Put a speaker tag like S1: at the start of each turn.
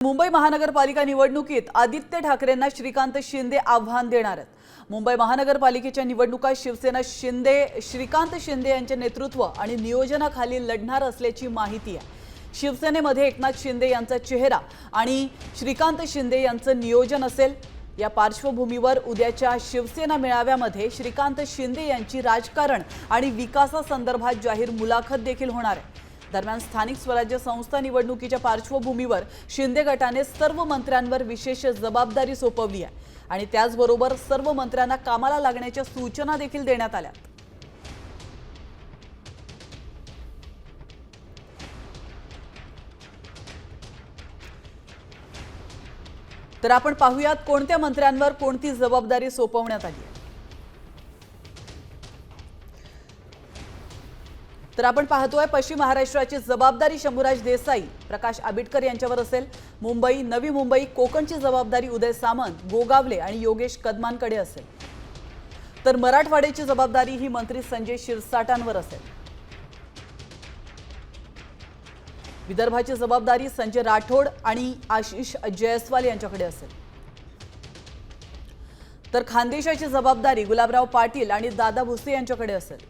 S1: मुंबई महानगरपालिका निवडणुकीत आदित्य ठाकरेंना श्रीकांत शिंदे आव्हान देणार आहेत। मुंबई महानगरपालिकेच्या निवडणुका शिवसेना श्रीकांत शिंदे यांचे नेतृत्व आणि नियोजनाखाली लढणार असल्याची माहिती आहे। शिवसेनेमध्ये एकनाथ शिंदे यांचा चेहरा आणि श्रीकांत शिंदे यांचं नियोजन असेल। या पार्श्वभूमीवर उद्याच्या शिवसेना मेळाव्यामध्ये श्रीकांत शिंदे यांची राजकारण आणि विकासासंदर्भात जाहीर मुलाखत देखील होणार आहे। दरम्यान स्थानिक स्वराज्य संस्था निवडणुकीच्या पार्श्वभूमीवर शिंदे गटाने सर्व मंत्र्यांवर विशेष जबाबदारी सोपवली आहे आणि त्याचबरोबर सर्व मंत्र्यांना कामाला लागण्याच्या सूचना देखील देण्यात आल्या। तर आपण पाहूयात कोणत्या मंत्र्यांवर कोणती जबाबदारी सोपवण्यात आली आहे। तर आपण पाहतोय पश्चिम महाराष्ट्राची जबाबदारी शंभूराज देसाई, प्रकाश आबिटकर यांच्यावर असेल। मुंबई, नवी मुंबई, कोकणची जबाबदारी उदय सामंत, गोगावले आणि योगेश कदमांकडे असेल। तर मराठवाड्याची जबाबदारी ही मंत्री संजय शिरसाटांवर असेल। विदर्भाची जबाबदारी संजय राठोड आणि आशिष जयस्वाल यांच्याकडे असेल। तर खानदेशाची जबाबदारी गुलाबराव पाटील आणि दादा भुसे यांच्याकडे असेल।